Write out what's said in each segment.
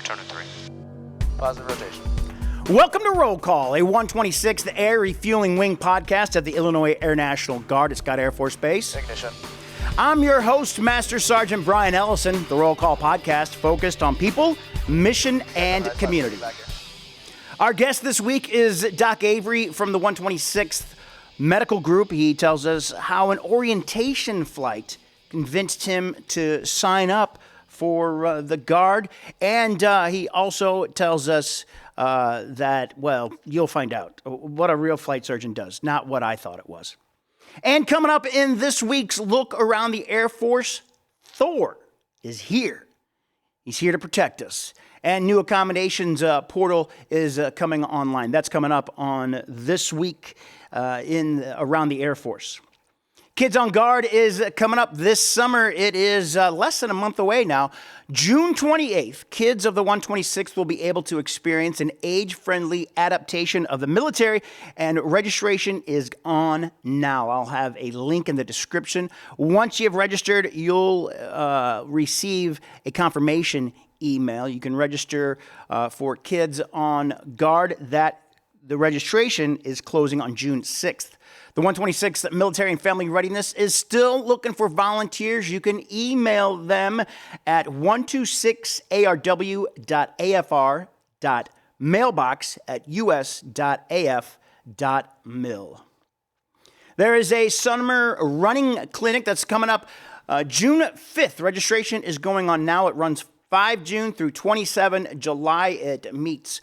Turn to 3. Positive rotation. Welcome to Roll Call, a 126th Air Refueling Wing podcast of the Illinois Air National Guard at Scott Air Force Base. Ignition. I'm your host, Master Sergeant Brian Ellison. The Roll Call podcast focused on people, mission, and community. Our guest this week is Doc Avery from the 126th Medical Group. He tells us how an orientation flight convinced him to sign up for the Guard, and he also tells us that, well, you'll find out what a real flight surgeon does, not what I thought it was. And coming up in this week's Look Around the Air Force, Thor is here. He's here to protect us. And new accommodations portal is coming online. That's coming up on this week around the Air Force. Kids on Guard is coming up this summer. It is less than a month away now. June 28th, kids of the 126th will be able to experience an age-friendly adaptation of the military, and registration is on now. I'll have a link in the description. Once you've registered, you'll receive a confirmation email. You can register for Kids on Guard. The registration is closing on June 6th. The 126th Military and Family Readiness is still looking for volunteers. You can email them at 126ARW.AFR.mailbox@us.af.mil. There is a summer running clinic that's coming up June 5th. Registration is going on now. It runs 5 June through 27 July. It meets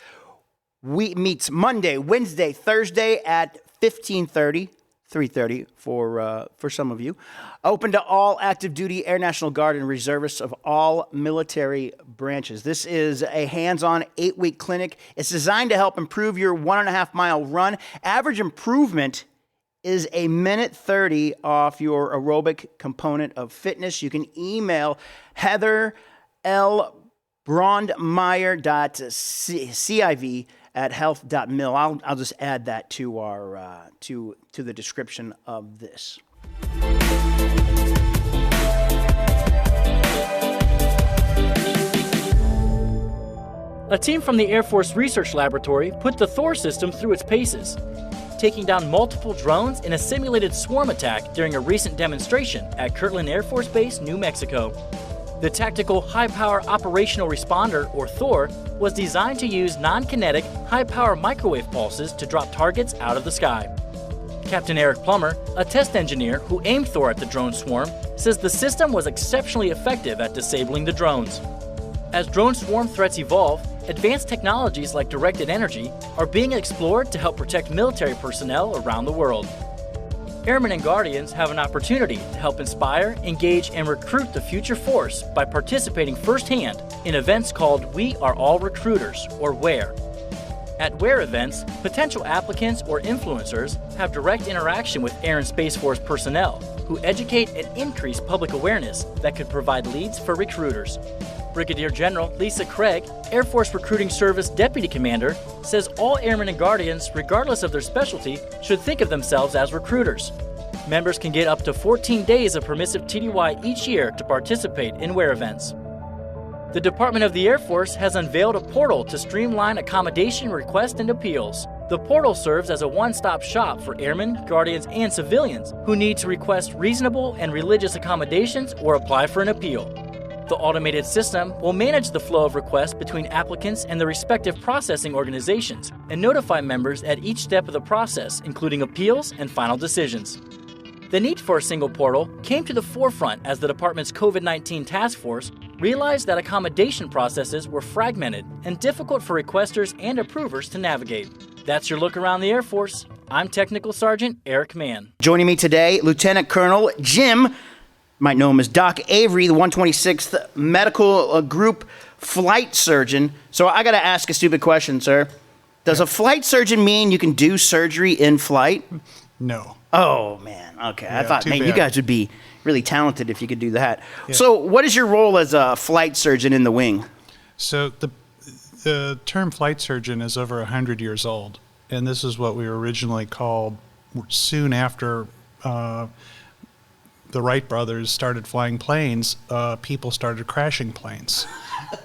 Monday, Wednesday, Thursday at 15:30. 3:30 for some of you. Open to all active duty Air National Guard and reservists of all military branches. This is a hands-on 8-week clinic. It's designed to help improve your 1.5-mile run. Average improvement is a minute 30 off your aerobic component of fitness. You can email Heather L. Brondmeyer.civ@health.mil. I'll just add that to our to the description of this. A team from the Air Force Research Laboratory put the Thor system through its paces, taking down multiple drones in a simulated swarm attack during a recent demonstration at Kirtland Air Force Base, New Mexico. The Tactical High-Power Operational Responder, or Thor, was designed to use non-kinetic, high-power microwave pulses to drop targets out of the sky. Captain Eric Plummer, a test engineer who aimed Thor at the drone swarm, says the system was exceptionally effective at disabling the drones. As drone swarm threats evolve, advanced technologies like directed energy are being explored to help protect military personnel around the world. Airmen and Guardians have an opportunity to help inspire, engage, and recruit the future force by participating firsthand in events called We Are All Recruiters, or WARE. At WARE events, potential applicants or influencers have direct interaction with Air and Space Force personnel who educate and increase public awareness that could provide leads for recruiters. Brigadier General Lisa Craig, Air Force Recruiting Service Deputy Commander, says all Airmen and Guardians, regardless of their specialty, should think of themselves as recruiters. Members can get up to 14 days of permissive TDY each year to participate in WARE events. The Department of the Air Force has unveiled a portal to streamline accommodation requests and appeals. The portal serves as a one-stop shop for airmen, guardians, and civilians who need to request reasonable and religious accommodations or apply for an appeal. The automated system will manage the flow of requests between applicants and the respective processing organizations and notify members at each step of the process, including appeals and final decisions. The need for a single portal came to the forefront as the department's COVID-19 task force realized that accommodation processes were fragmented and difficult for requesters and approvers to navigate. That's your look around the Air Force. I'm Technical Sergeant Eric Mann. Joining me today, Lieutenant Colonel Jim, might know him as Doc Avery, the 126th Medical Group flight surgeon. So I got to ask a stupid question, sir. Does a flight surgeon mean you can do surgery in flight? No. Oh, man. Okay. Yeah, I thought, man, you guys would be really talented if you could do that. Yeah. So what is your role as a flight surgeon in the wing? So the term flight surgeon is over 100 years old, and this is what we were originally called soon after the Wright brothers started flying planes, people started crashing planes.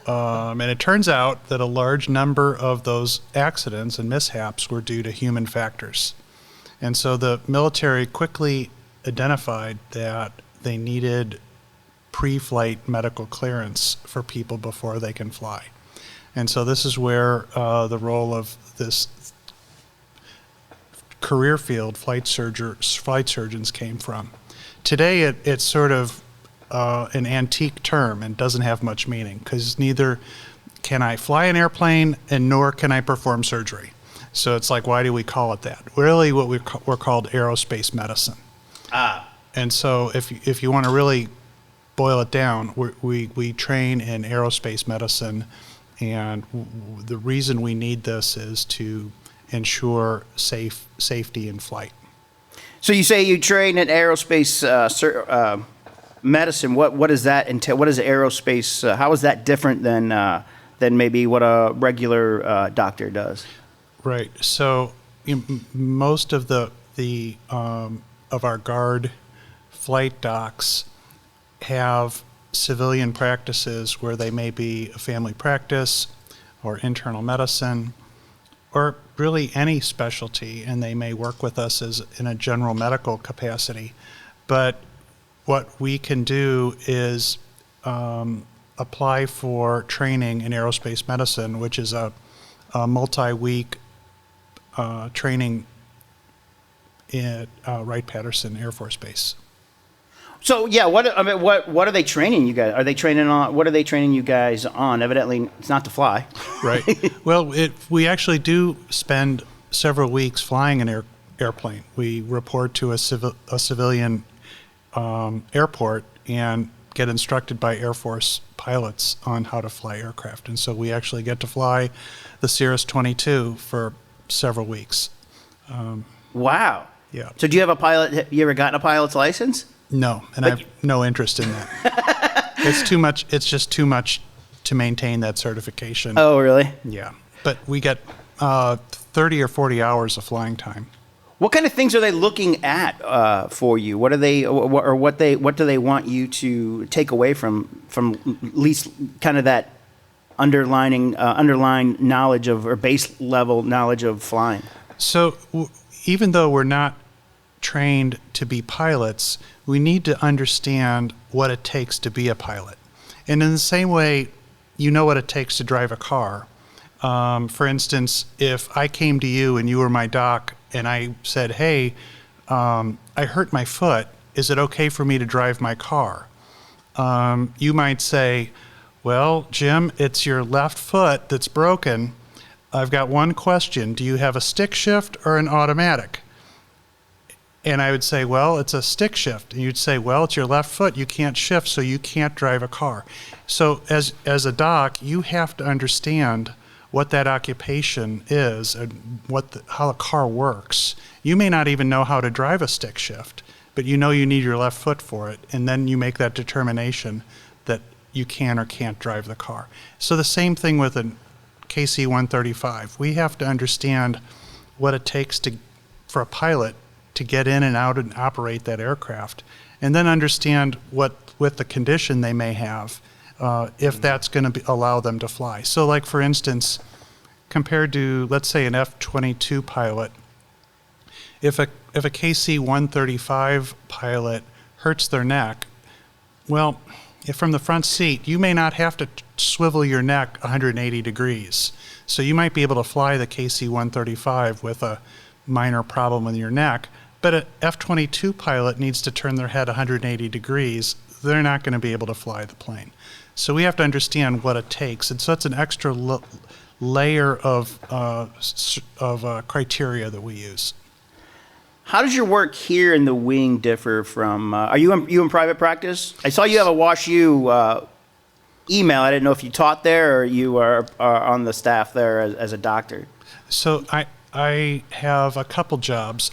And it turns out that a large number of those accidents and mishaps were due to human factors. And so the military quickly identified that they needed pre-flight medical clearance for people before they can fly. And so this is where the role of this career field, flight surgeons came from. Today it's sort of an antique term and doesn't have much meaning, because neither can I fly an airplane and nor can I perform surgery. So it's like, why do we call it that? Really, what we're called aerospace medicine. And so if you want to really boil it down, we train in aerospace medicine, and the reason we need this is to ensure safety in flight. So you say you train in aerospace medicine. What does that entail? What is aerospace? How is that different than maybe what a regular doctor does? Right. So most of the of our guard flight docs have civilian practices where they may be a family practice or internal medicine or really any specialty, and they may work with us as in a general medical capacity. But what we can do is apply for training in aerospace medicine, which is a multi-week training at Wright-Patterson Air Force Base. So yeah, what are they training you guys? Are they training on? What are they training you guys on? Evidently, it's not to fly. Right. Well, we actually do spend several weeks flying an airplane. We report to a civilian airport and get instructed by Air Force pilots on how to fly aircraft. And so we actually get to fly the Cirrus 22 for several weeks. Wow. Yeah. So do you have a pilot? Have you ever gotten a pilot's license? No, and I have no interest in that. It's too much. It's just too much to maintain that certification. Oh, really? Yeah. But we get 30 or 40 hours of flying time. What kind of things are they looking at for you? What are they, or what do they want you to take away from at least kind of that underlying knowledge of, or base level knowledge of flying? So even though we're not trained to be pilots, we need to understand what it takes to be a pilot. And in the same way, you know what it takes to drive a car. For instance, if I came to you and you were my doc and I said, hey, I hurt my foot, is it okay for me to drive my car? You might say, well, Jim, it's your left foot that's broken. I've got one question. Do you have a stick shift or an automatic? And I would say, well, it's a stick shift. And you'd say, well, it's your left foot. You can't shift, so you can't drive a car. So as a doc, you have to understand what that occupation is and how a car works. You may not even know how to drive a stick shift, but you know you need your left foot for it. And then you make that determination that you can or can't drive the car. So the same thing with a KC-135. We have to understand what it takes for a pilot to get in and out and operate that aircraft, and then understand what with the condition they may have, if that's going to allow them to fly. So like for instance, compared to, let's say, an F-22 pilot, if a KC-135 pilot hurts their neck, well, if from the front seat, you may not have to swivel your neck 180 degrees. So you might be able to fly the KC-135 with a minor problem with your neck, but an F-22 pilot needs to turn their head 180 degrees. They're not going to be able to fly the plane. So we have to understand what it takes. And so it's an extra layer of criteria that we use. How does your work here in the wing differ from, are you in private practice? I saw you have a WashU email. I didn't know if you taught there or you are on the staff there as a doctor. So I have a couple jobs.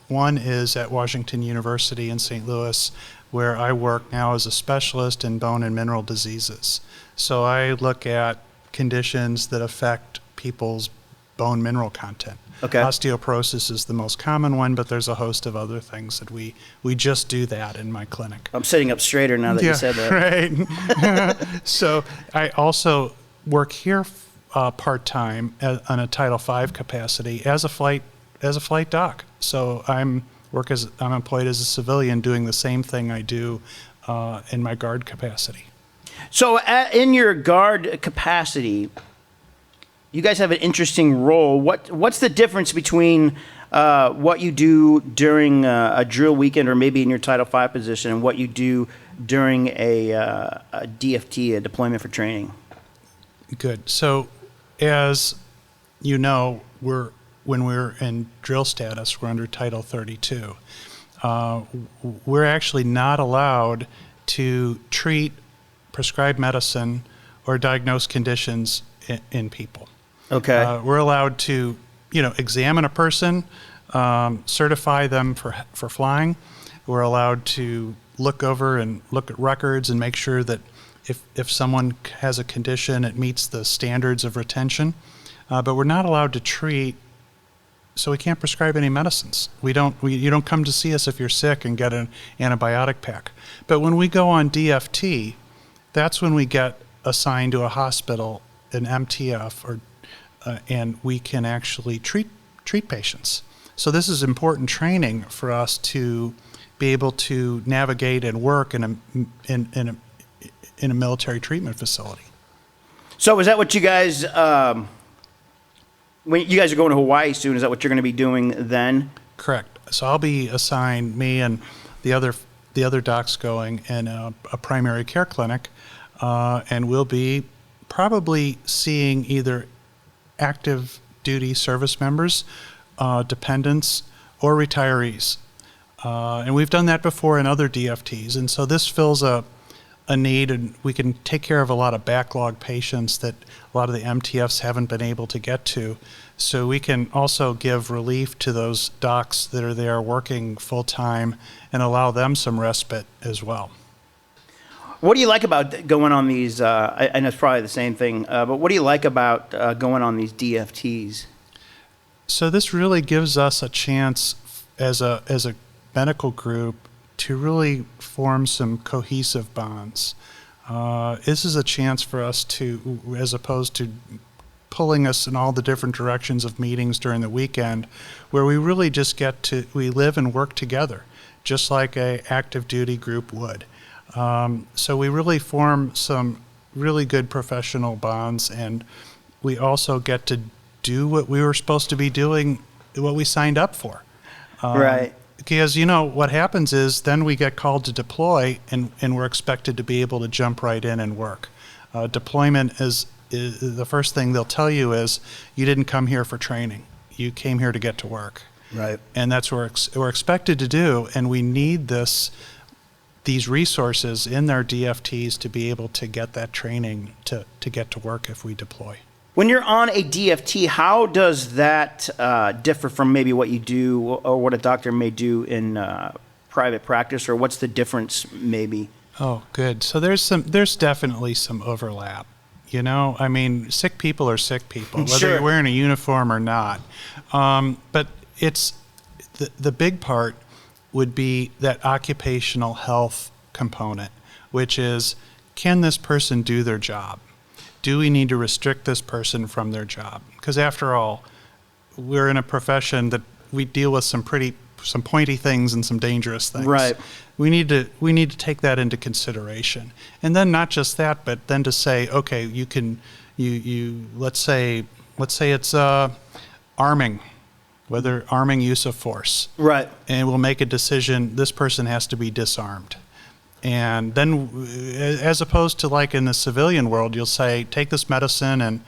One is at Washington University in St. Louis, where I work now as a specialist in bone and mineral diseases. So I look at conditions that affect people's bone mineral content. Okay. Osteoporosis is the most common one, but there's a host of other things that we just do that in my clinic. I'm sitting up straighter now that you said that. Right. So I also work here part-time on a Title V capacity as a flight doc. So I'm employed as a civilian doing the same thing I do in my guard capacity. So in your guard capacity, you guys have an interesting role. What's the difference between what you do during a drill weekend or maybe in your Title V position and what you do during a DFT, a deployment for training? Good. So as you know, when we're in drill status, we're under Title 32. We're actually not allowed to treat, prescribe medicine, or diagnose conditions in people. Okay. We're allowed to, examine a person, certify them for flying. We're allowed to look over and look at records and make sure that if someone has a condition, it meets the standards of retention. But we're not allowed to treat, so we can't prescribe any medicines. You don't come to see us if you're sick and get an antibiotic pack. But when we go on DFT, that's when we get assigned to a hospital, an MTF, and we can actually treat patients. So this is important training for us to be able to navigate and work in a military treatment facility. So is that what you guys, when you guys are going to Hawaii soon, is that what you're going to be doing then? Correct. So I'll be assigned, me and the other docs going in a primary care clinic, and we'll be probably seeing either active duty service members, dependents, or retirees. And we've done that before in other DFTs, and so this fills a need, and we can take care of a lot of backlog patients that a lot of the MTFs haven't been able to get to. So we can also give relief to those docs that are there working full-time and allow them some respite as well. What do you like about going on these, I know it's probably the same thing, but what do you like about going on these DFTs? So this really gives us a chance as a medical group to really form some cohesive bonds. This is a chance for us to, as opposed to pulling us in all the different directions of meetings during the weekend, where we really just we live and work together, just like a active duty group would. So we really form some really good professional bonds, and we also get to do what we were supposed to be doing, what we signed up for. Right. Because, what happens is then we get called to deploy, and we're expected to be able to jump right in and work. Deployment is the first thing they'll tell you is, you didn't come here for training. You came here to get to work. Right. And that's what we're expected to do, and we need these resources in their DFTs to be able to get that training to get to work if we deploy. When you're on a DFT, how does that differ from maybe what you do or what a doctor may do in private practice, or what's the difference maybe? Oh, good. So there's definitely some overlap. Sick people are sick people, whether Sure. you're wearing a uniform or not. But it's the big part would be that occupational health component, which is, can this person do their job? Do we need to restrict this person from their job? Because after all, we're in a profession that we deal with some pointy things and some dangerous things. Right. We need to take that into consideration. And then not just that, but then to say, okay, let's say it's arming, whether arming use of force. Right. And we'll make a decision, this person has to be disarmed. And then, as opposed to like in the civilian world, you'll say, take this medicine, and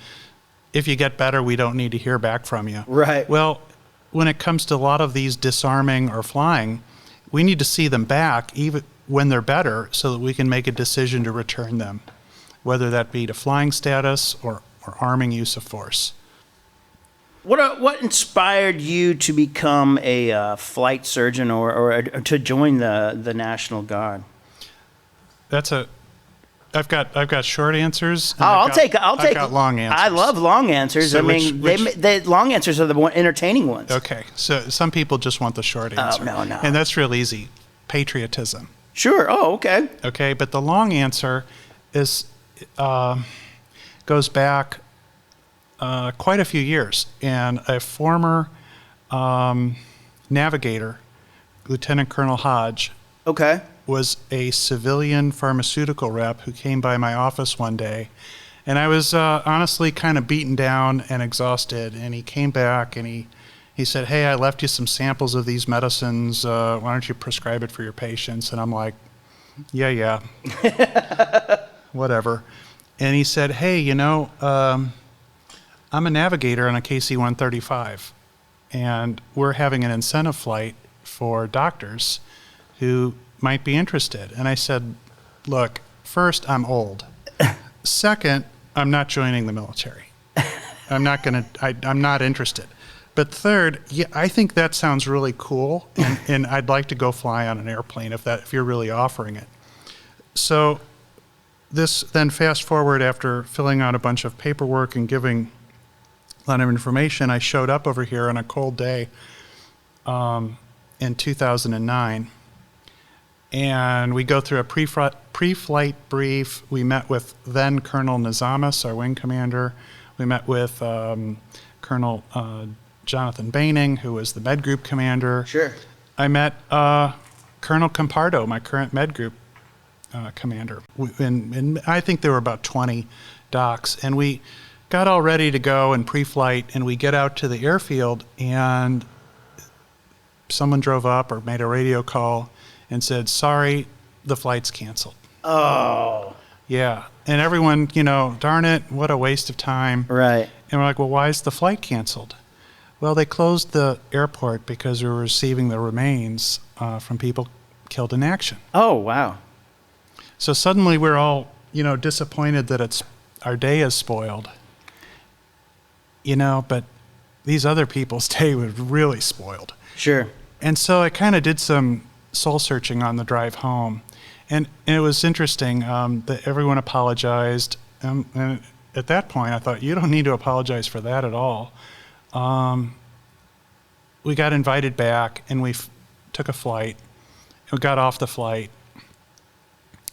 if you get better, we don't need to hear back from you. Right. Well, when it comes to a lot of these disarming or flying, we need to see them back even when they're better so that we can make a decision to return them, whether that be to flying status or arming use of force. What inspired you to become a flight surgeon or to join the National Guard? That's I've got short answers. And I'll take. I've got long answers. I love long answers. So I mean, they long answers are the more entertaining ones. Okay, so some people just want the short answer. No. And that's real easy. Patriotism. Sure. Oh, okay. Okay, but the long answer is goes back quite a few years, and a former navigator, Lieutenant Colonel Hodge, Okay. was a civilian pharmaceutical rep who came by my office one day, and I was honestly kind of beaten down and exhausted, and he came back and he said, "Hey, I left you some samples of these medicines. Why don't you prescribe it for your patients?" And I'm like, yeah. Whatever. And he said, "Hey, I'm a navigator on a KC-135, and we're having an incentive flight for doctors who might be interested." And I said, "Look, first, I'm old. Second, I'm not joining the military. I'm not interested. But third, yeah, I think that sounds really cool, and I'd like to go fly on an airplane if you're really offering it." So this then fast forward, after filling out a bunch of paperwork and giving a lot of information, I showed up over here on a cold day in 2009. And we go through a pre-flight brief. We met with then Colonel Nizamis, our wing commander. We met with Colonel Jonathan Baining, who was the med group commander. Sure. I met Colonel Compardo, my current med group commander. And I think there were about 20 docs. And we got all ready to go in pre-flight, and we get out to the airfield, and someone drove up or made a radio call and said, "Sorry, the flight's canceled." Oh. Yeah. And everyone, darn it, what a waste of time. Right. And we're like, "Well, why is the flight canceled?" "Well, they closed the airport because we were receiving the remains from people killed in action." Oh, wow. So suddenly we're all, disappointed that our day is spoiled. But these other people's day was really spoiled. Sure. And so I kind of did some soul searching on the drive home, and it was interesting that everyone apologized. And at that point, I thought, you don't need to apologize for that at all. We got invited back, and we took a flight. We got off the flight,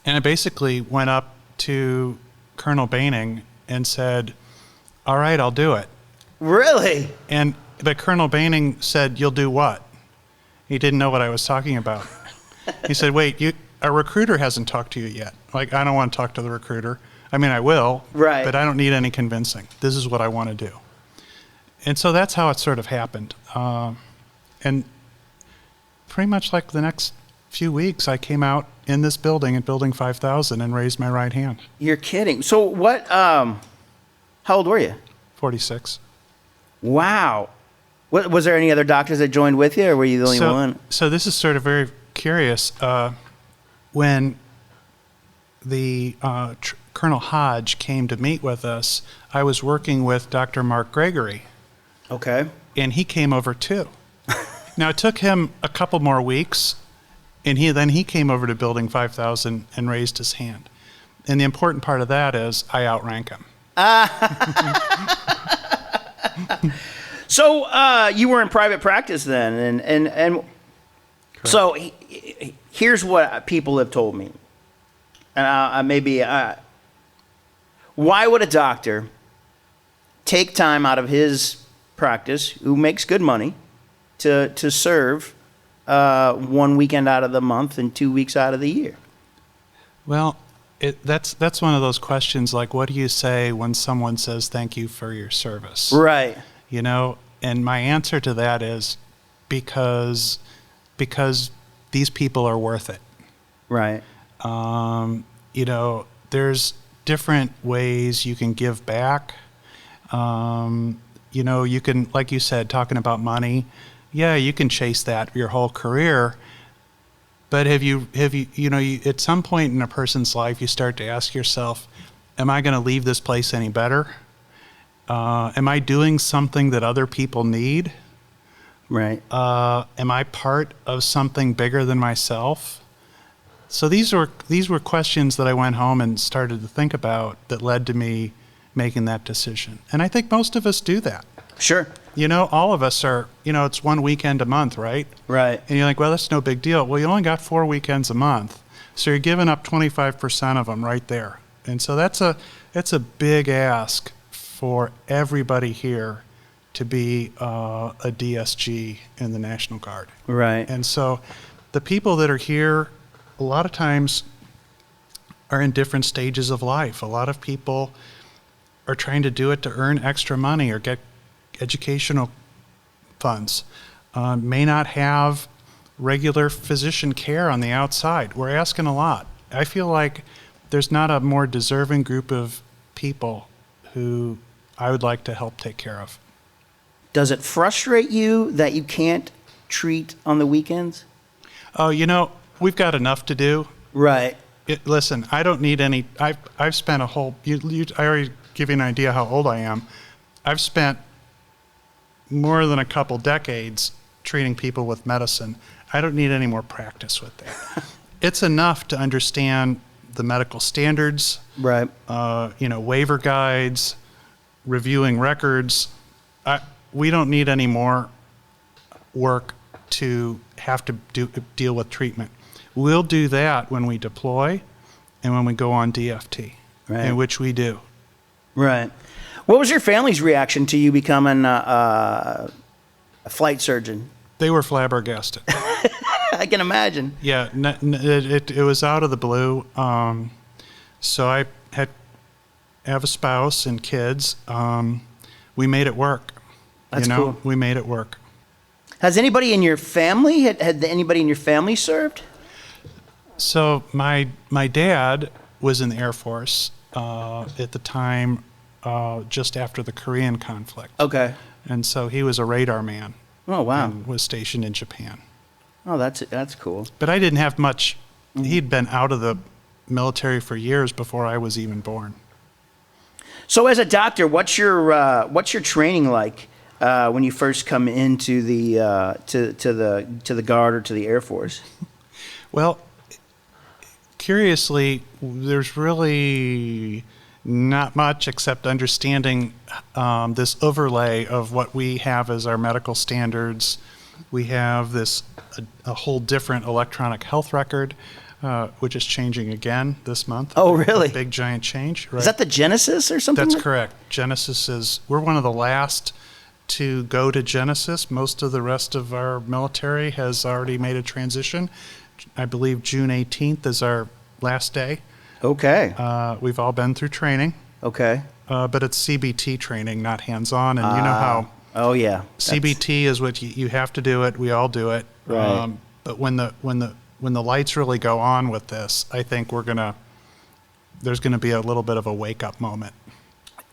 and I basically went up to Colonel Baining and said, "All right, I'll do it." Really? But Colonel Baining said, "You'll do what?" He didn't know what I was talking about. He said, "Wait, a recruiter hasn't talked to you yet." Like, I don't want to talk to the recruiter. I mean, I will, right, but I don't need any convincing. This is what I want to do. And so that's how it sort of happened. And pretty much like the next few weeks, I came out in this building at Building 5000 and raised my right hand. You're kidding. So what, how old were you? 46. Wow. Was there any other doctors that joined with you, or were you the only one? So this is sort of very curious. When the Colonel Hodge came to meet with us, I was working with Dr. Mark Gregory. Okay. And he came over too. Now, it took him a couple more weeks, and he came over to Building 5000 and raised his hand. And the important part of that is I outrank him. So you were in private practice then, and so here's what people have told me, and why would a doctor take time out of his practice, who makes good money, to serve 1 weekend out of the month and 2 weeks out of the year? Well, that's one of those questions, like, what do you say when someone says thank you for your service? Right. And my answer to that is because these people are worth it. Right. There's different ways you can give back. You can, like you said, talking about money. Yeah, you can chase that your whole career. But have you at some point in a person's life, you start to ask yourself, am I going to leave this place any better? Am I doing something that other people need? Right. Am I part of something bigger than myself? So these were questions that I went home and started to think about that led to me making that decision. And I think most of us do that. Sure. All of us are, it's one weekend a month, right? Right. And you're like, well, that's no big deal. Well, you only got 4 weekends a month. So you're giving up 25% of them right there. And so that's a big ask for everybody here to be a DSG in the National Guard. Right. And so the people that are here a lot of times are in different stages of life. A lot of people are trying to do it to earn extra money or get educational funds, may not have regular physician care on the outside. We're asking a lot. I feel like there's not a more deserving group of people who I would like to help take care of. Does it frustrate you that you can't treat on the weekends? Oh, we've got enough to do. Right. Listen, I don't need any. I've spent a whole. I already give you an idea how old I am. I've spent more than a couple decades treating people with medicine. I don't need any more practice with that. It's enough to understand the medical standards. Right. Waiver guides, reviewing records. We don't need any more work to have to deal with treatment. We'll do that when we deploy and when we go on DFT, right. in which we do. Right. What was your family's reaction to you becoming a flight surgeon? They were flabbergasted. I can imagine. Yeah, it was out of the blue. So I have a spouse and kids. We made it work. That's cool. We made it work. Has anybody in your family, had anybody in your family served? So my dad was in the Air Force at the time, just after the Korean conflict. Okay. And so he was a radar man. Oh, wow. And was stationed in Japan. Oh, that's cool. But I didn't have much. He'd been out of the military for years before I was even born. So as a doctor, what's your training like when you first come into the to the Guard or to the Air Force? Well, curiously, there's really not much except understanding this overlay of what we have as our medical standards. We have a whole different electronic health record, which is changing again this month. Oh, really? A big giant change. Right? Is that the Genesis or something? That's correct. Genesis we're one of the last to go to Genesis. Most of the rest of our military has already made a transition. I believe June 18th is our last day. Okay. We've all been through training. Okay. But it's CBT training, not hands-on. And you know how Oh, yeah. CBT is what you have to do it. We all do it. Right. But when the lights really go on with this, I think there's gonna be a little bit of a wake-up moment.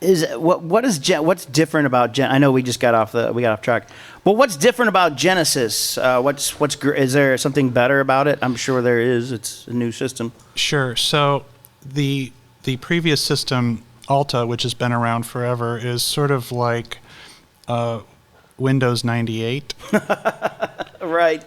What's different about Gen? I know we got off track. But what's different about Genesis? Is there something better about it? I'm sure there is. It's a new system. Sure. So the previous system, Alta, which has been around forever, is sort of like Windows 98. Right.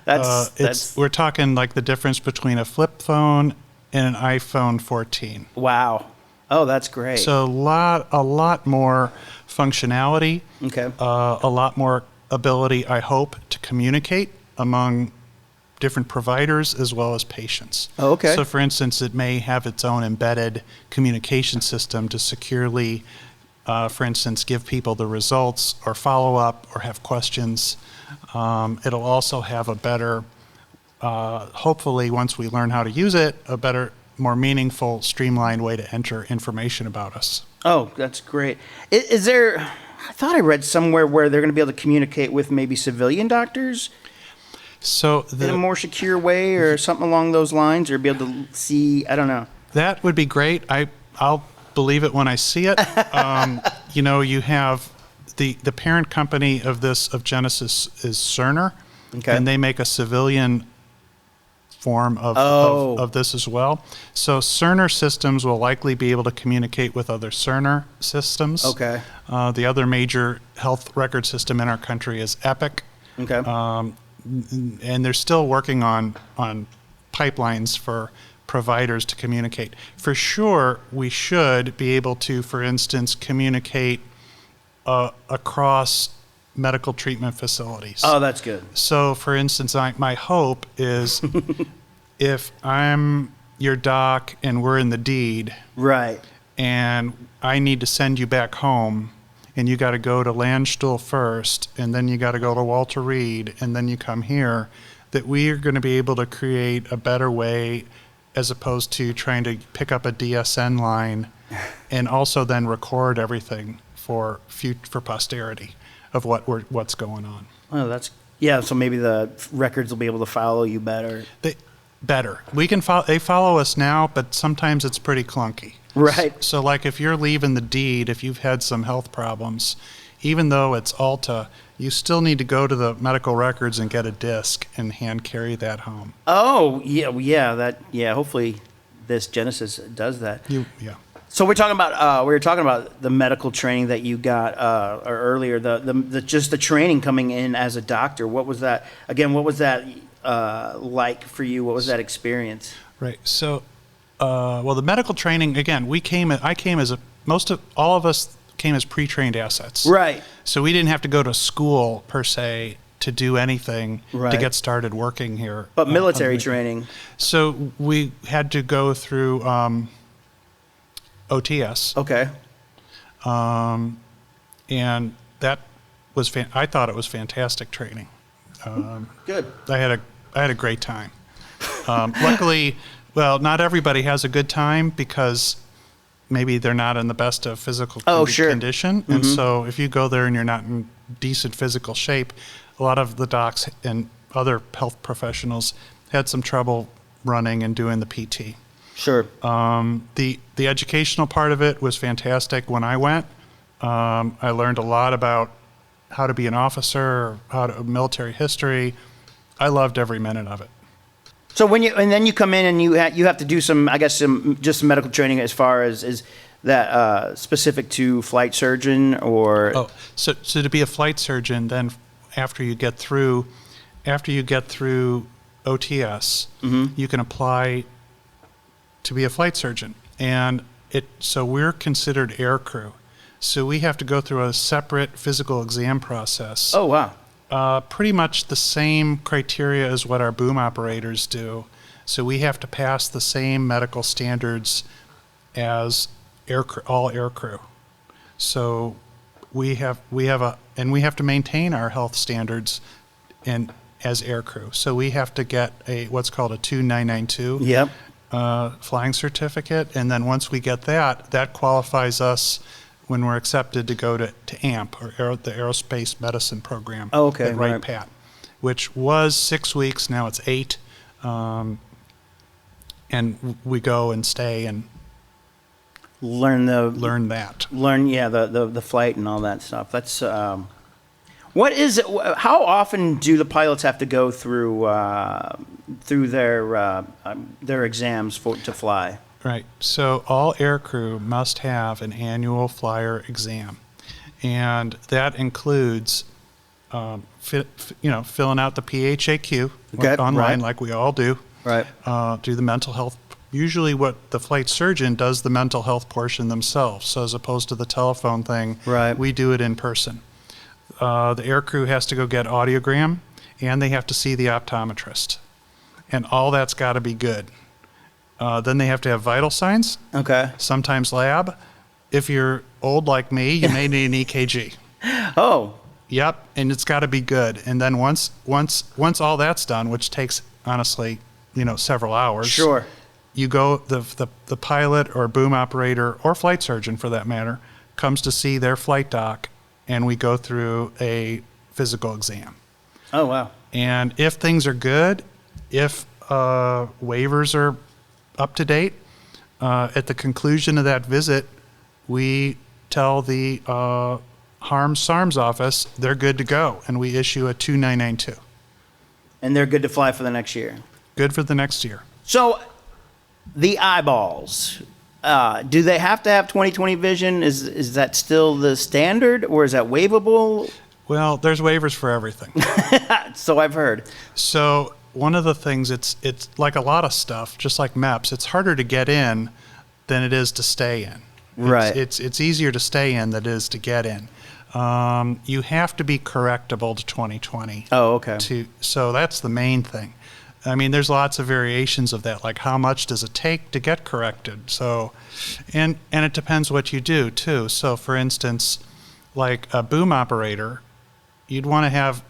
We're talking like the difference between a flip phone and an iPhone 14. Wow. Oh, that's great. So a lot more functionality. Okay. A lot more ability, I hope, to communicate among different providers as well as patients. Oh, okay. So, for instance, it may have its own embedded communication system to securely, for instance, give people the results or follow up or have questions. It'll also have a better, hopefully, once we learn how to use it, a better, more meaningful, streamlined way to enter information about us. Oh, that's great. Is there, I thought I read somewhere where they're going to be able to communicate with maybe civilian doctors so in a more secure way or something along those lines, or be able to see, I don't know. That would be great. I'll believe it when I see it. You have the parent company of Genesis is Cerner, okay. And they make a civilian form of this as well. So Cerner systems will likely be able to communicate with other Cerner systems. Okay. The other major health record system in our country is Epic. Okay. And they're still working on pipelines for providers to communicate. For sure, we should be able to, for instance, communicate across medical treatment facilities. Oh, that's good. So, for instance, my hope is if I'm your doc and we're in the deed, Right. and I need to send you back home, and you got to go to Landstuhl first, and then you got to go to Walter Reed, and then you come here, that we are going to be able to create a better way as opposed to trying to pick up a DSN line and also then record everything for posterity of what's going on. Oh, yeah. So maybe the records will be able to follow you better. Better. We can they follow us now, but sometimes it's pretty clunky. Right. So like if you're leaving the deed, if you've had some health problems, even though it's Alta, you still need to go to the medical records and get a disc and hand carry that home. Oh, yeah. Hopefully this Genesis does that. Yeah. So we were talking about the medical training that you got earlier, the just the training coming in as a doctor. What was that? Again, what was that like for you? What was that experience? Right. So, well, the medical training, again, all of us came as pre-trained assets. Right. So we didn't have to go to school per se to do anything to Right. get started working here. But military training. So we had to go through OTS. Okay. And that was I thought it was fantastic training. Good. I had a great time. Luckily, well, not everybody has a good time because maybe they're not in the best of physical condition. And so if you go there and you're not in decent physical shape, a lot of the docs and other health professionals had some trouble running and doing the PT. Sure. The educational part of it was fantastic. When I went, I learned a lot about how to be an officer, military history. I loved every minute of it. So then you come in and you have to do some medical training as far as is that specific to flight surgeon or. So to be a flight surgeon, then after you get through OTS, you can apply to be a flight surgeon, and so we're considered air crew. So we have to go through a separate physical exam process. Oh, wow. Pretty much the same criteria as what our boom operators do. So we have to pass the same medical standards as all air crew. So we have to maintain our health standards as air crew. So we have to get what's called a 2992 Yep. Flying certificate, and then once we get that qualifies us when we're accepted to go to AMP, or the Aerospace Medicine Program Okay, at Wright right. Pat, which was 6 weeks, now it's 8. And we go and stay and Learn that. the flight and all that stuff. That's what is it? How often do the pilots have to go through their exams to fly? Right. So all air crew must have an annual flyer exam, and that includes, filling out the PHAQ online, right. like we all do. Right. Do the mental health. Usually, what the flight surgeon does the mental health portion themselves. So as opposed to the telephone thing, Right. we do it in person. The air crew has to go get audiogram, and they have to see the optometrist, and all that's got to be good. Then they have to have vital signs, Okay. sometimes lab. If you're old like me, you may need an EKG. Oh. Yep, and it's got to be good. And then once all that's done, which takes honestly, several hours. Sure. You go the pilot or boom operator or flight surgeon for that matter comes to see their flight doc, and we go through a physical exam. Oh, wow. And if things are good, if waivers are up to date, at the conclusion of that visit, we tell the HARMS SARMS office they're good to go, and we issue a 2992. And they're good to fly for the next year. Good for the next year. So, the eyeballs, do they have to have 20/20 vision? Is that still the standard, or is that waivable? Well, there's waivers for everything. So I've heard. So one of the things, it's like a lot of stuff, just like MEPS, it's harder to get in than it is to stay in. Right. It's easier to stay in than it is to get in. You have to be correctable to 2020. Oh, okay. So that's the main thing. I mean, there's lots of variations of that, like how much does it take to get corrected? So, and it depends what you do too. So, for instance, like a boom operator, you'd want to have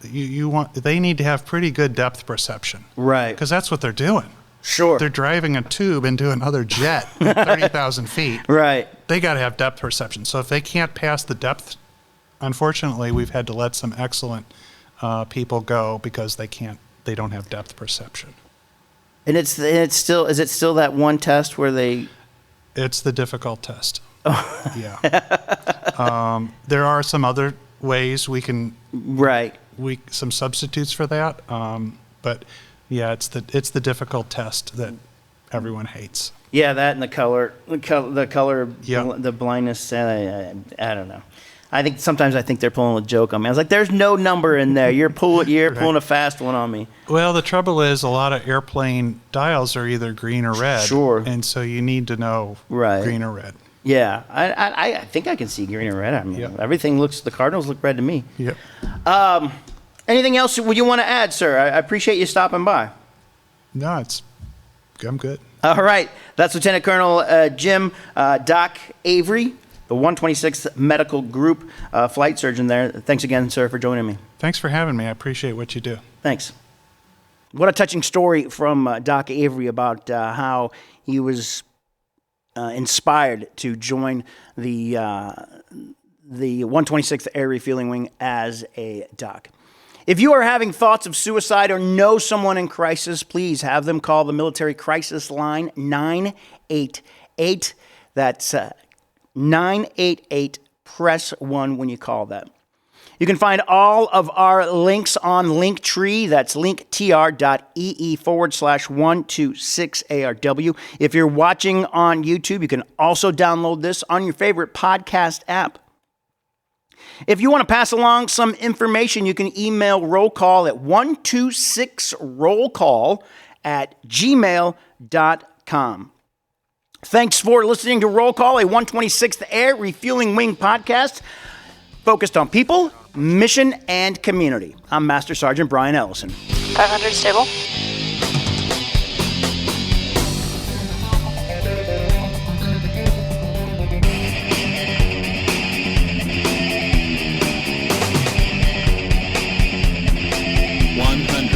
they need to have pretty good depth perception, Right. because that's what they're doing. Sure. They're driving a tube into another jet at 30,000 feet. Right. They got to have depth perception. So if they can't pass the depth, unfortunately, we've had to let some excellent people go because they don't have depth perception. And is it still that one test where they? It's the difficult test. Yeah. There are some other ways we can. Right. Some substitutes for that. But yeah, it's the difficult test that everyone hates. Yeah, that and the color, Yeah. the blindness. I don't know. I think sometimes they're pulling a joke on me. I was like, "There's no number in there. You're pulling a fast one on me." Well, the trouble is a lot of airplane dials are either green or red. Sure. And so you need to know green or red. Yeah, I think I can see green or red. I mean, Yep. the Cardinals look red to me. Yep. Anything else would you want to add, sir? I appreciate you stopping by. No, I'm good. All right, that's Lieutenant Colonel Jim Doc Avery, the 126th Medical Group flight surgeon there. Thanks again, sir, for joining me. Thanks for having me. I appreciate what you do. Thanks. What a touching story from Doc Avery about how he was inspired to join the 126th Air Refueling Wing as a doc. If you are having thoughts of suicide or know someone in crisis, please have them call the military crisis line 988. That's 988. Press 1 when you call that. You can find all of our links on Linktree. That's linktr.ee/126ARW. If you're watching on YouTube, you can also download this on your favorite podcast app. If you want to pass along some information, you can email roll call at 126rollcall@gmail.com. Thanks for listening to Roll Call, a 126th Air Refueling Wing podcast focused on people, mission, and community. I'm Master Sergeant Brian Ellison. 500 stable. $100.